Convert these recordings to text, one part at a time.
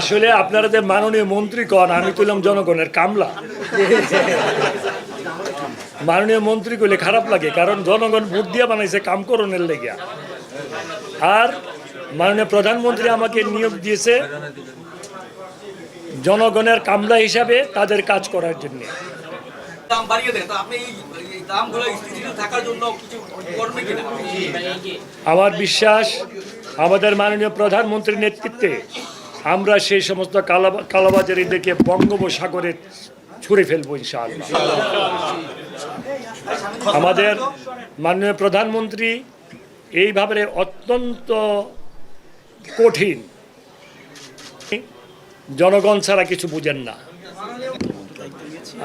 আসলে আপনারা যে মাননীয় মন্ত্রী কন, আমি তুললাম জনগণের কামলা। মাননীয় মন্ত্রী কইলে খারাপ লাগে, কারণ জনগণ ভোট দিয়ে বানাইছে কাম করণের লেগিয়া। আর মাননীয় প্রধানমন্ত্রী আমাকে নিয়োগ দিয়েছে জনগণের কামলা হিসাবে তাদের কাজ করার জন্য। আমার বিশ্বাস আমাদের মাননীয় প্রধানমন্ত্রীর নেতৃত্বে আমরা সেই সমস্ত কালাবাজারিদেরকে বঙ্গোপসাগরে ছুঁড়ে ফেলবো ইনশাআল্লাহ। আমাদের মাননীয় প্রধানমন্ত্রী এইভাবে অত্যন্ত কঠিন, জনগণ ছাড়া কিছু বুঝেন না।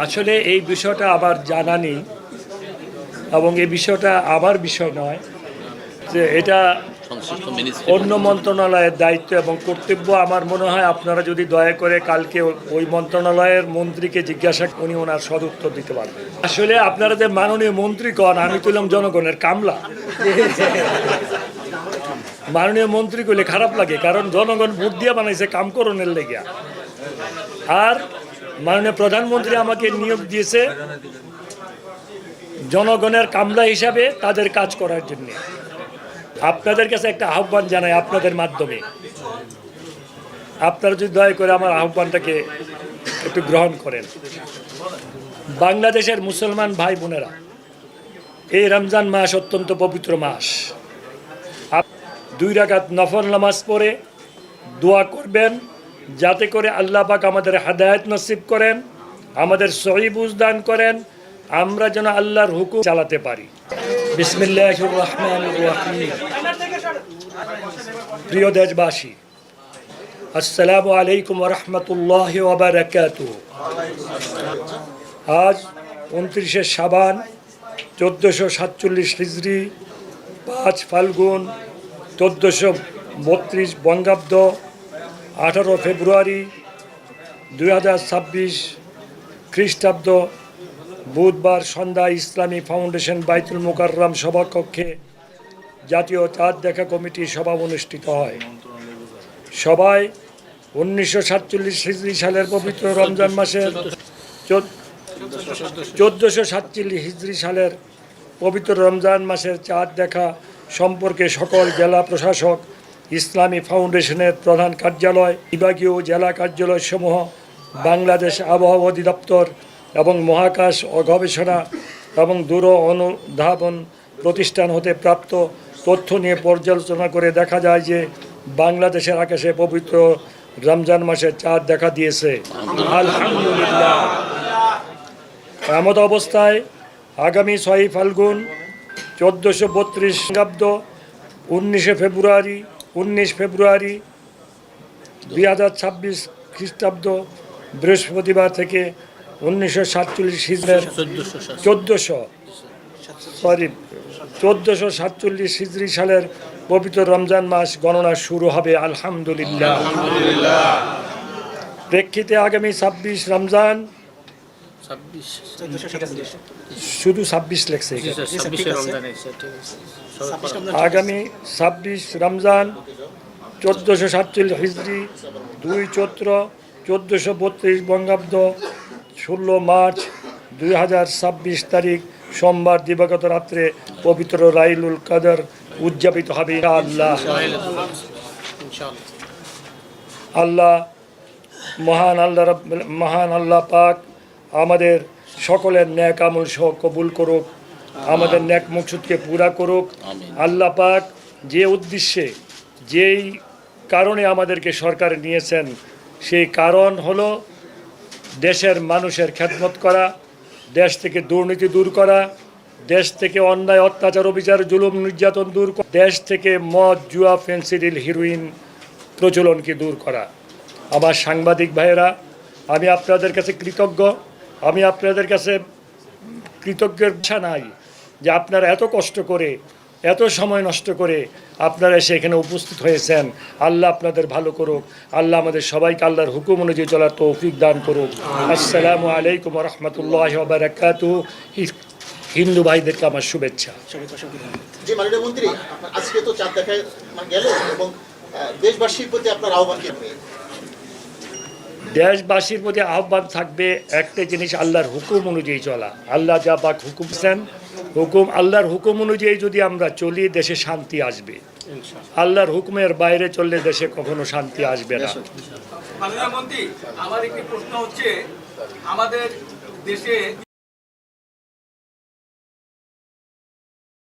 আসলে এই বিষয়টা আবার জানা নেই, এবং এই বিষয়টা আমার বিষয় নয়, যে এটা অন্য মন্ত্রণালয়ের দায়িত্ব এবং কর্তব্য। আমার মনে হয় আপনারা যদি দয়া করে কালকে ওই মন্ত্রণালয়ের মন্ত্রীকে জিজ্ঞাসা, উনি ওনার সদুত্তর দিতে পারবেন। আসলে আপনারা যে মাননীয় মন্ত্রী কন, আমি তুললাম জনগণের কামলা। মাননীয় মন্ত্রী কইলে খারাপ লাগে, কারণ জনগণ ভোট দিয়ে বানাইছে কাম করণের লেগিয়া। আর মাননীয় প্রধানমন্ত্রী আমাকে নিয়োগ দিয়েছে জনগণের কামলা হিসাবে তাদের কাজ করার জন্য। আপনাদের কাছে একটা আহ্বান জানাই আপনাদের মাধ্যমে, আপনারা যদি দয়া করে আমার আহ্বানটাকে একটু গ্রহণ করেন। বাংলাদেশের মুসলমান ভাই বোনেরা, এই রমজান মাস অত্যন্ত পবিত্র মাস। 2 রাকাত নফল নামাজ পড়ে দোয়া করবেন যাতে করে আল্লাহ পাক আমাদের হেদায়েত নসিব করেন, আমাদের সহি বুঝ দান করেন, আমরা যেন আল্লাহর হুকুম চালাতে পারি। বিসমিল্লাহির রহমানির রহিম। প্রিয় দেশবাসী, আসসালামু আলাইকুম ওয়া রাহমাতুল্লাহি ওয়া বারাকাতুহু। আজ 29শে শাবান 1447 হিজরি, 5 ফাল্গুন 1432 বঙ্গাব্দ, 18 ফেব্রুয়ারি 2026 খ্রিস্টাব্দ, বুধবার সন্ধ্যা ইসলামী ফাউন্ডেশন বাইতুল মুকাররম সভাকক্ষে জাতীয় চাঁদ দেখা কমিটির সভা অনুষ্ঠিত হয়। সভায় 1947 হিজরি সালের পবিত্র রমজান মাসের 1447 হিজরি সালের পবিত্র রমজান মাসের চাঁদ দেখা সম্পর্কে সকল জেলা প্রশাসক, ইসলামী ফাউন্ডেশনের প্রধান কার্যালয়, বিভাগীয় জেলা কার্যালয়সমূহ, বাংলাদেশ আবহাওয়া অধিদপ্তর এবং মহাকাশ ও গবেষণা এবং দূর অনুধাবন প্রতিষ্ঠান হতে প্রাপ্ত তথ্য নিয়ে পর্যালোচনা করে দেখা যায় যে বাংলাদেশের আকাশে পবিত্র রমজান মাসের চাঁদ দেখা দিয়েছে, আলহামদুলিল্লাহ। এমত অবস্থায় আগামী 6 ফাল্গুন 1432 বঙ্গাব্দ 19 ফেব্রুয়ারি 2026 খ্রিস্টাব্দ বৃহস্পতিবার থেকে 1947 হিজরির 1447 হিজরি সালের পবিত্র রমজান মাস গণনা শুরু হবে, আলহামদুলিল্লাহ। প্রেক্ষিতে আগামী 26 রমজান, শুধু 26 লেখছে, আগামী 26 রমজান 1447 হিজরি 2 চৈত্র 1432 বঙ্গাব্দ 16 মার্চ 2026 তারিখ সোমবার দিবাগত রাত্রে পবিত্র লাইলুল কদর উদযাপিত হবে আল্লাহ। মহান আল্লাহ পাক আমাদের সকলের ন্যাক আমল সহ কবুল করুক, আমাদের ন্যাক মকসুদকে পুরা করুক। আল্লাহ পাক যে উদ্দেশ্যে, যেই কারণে আমাদেরকে সরকারে নিয়েছেন, সেই কারণ হলো দেশের মানুষের খেদমত করা, দেশ থেকে দুর্নীতি দূর করা, দেশ থেকে অন্যায় অত্যাচার অবিচার জুলুম নির্যাতন দূর করা, দেশ থেকে মদ জুয়া ফেন্সিডিল হিরোইন প্রচলনকে দূর করা। আমার সাংবাদিক ভাইয়েরা, আমি আপনাদের কাছে কৃতজ্ঞ, আমি আপনাদের কাছে কৃতজ্ঞের ইচ্ছা নাই যে আপনারা এত কষ্ট করে, এত সময় নষ্ট করে আপনারা এসে এখানে উপস্থিত হয়েছেন। আল্লাহ আপনাদের ভালো করুক, আল্লাহ আমাদের সবাইকে আল্লাহর হুকুম অনুযায়ী চলার তৌফিক দান করুক। আসসালামু আলাইকুম ওয়া রাহমাতুল্লাহি ওয়া বারাকাতুহু। হিন্দু ভাইদেরকে আমার শুভেচ্ছা। জি মাননীয় মন্ত্রী, আজকে তো চাঁদ দেখা গেল এবং দেশবাসীর প্রতি আপনার আহ্বান কি? দেশবাসীর মধ্যে আহ্বান থাকবে একটা জিনিস, আল্লাহর হুকুম অনুযায়ী চলা। আল্লাহ যা পাক হুকুম দেন, আল্লাহর হুকুম অনুযায়ী যদি আমরা চলি, দেশে শান্তি আসবে। আল্লাহর হুকুমের বাইরে চললে দেশে কখনো শান্তি আসবে না। মাননীয় মন্ত্রী, আমার একটি প্রশ্ন হচ্ছে, আমাদের দেশে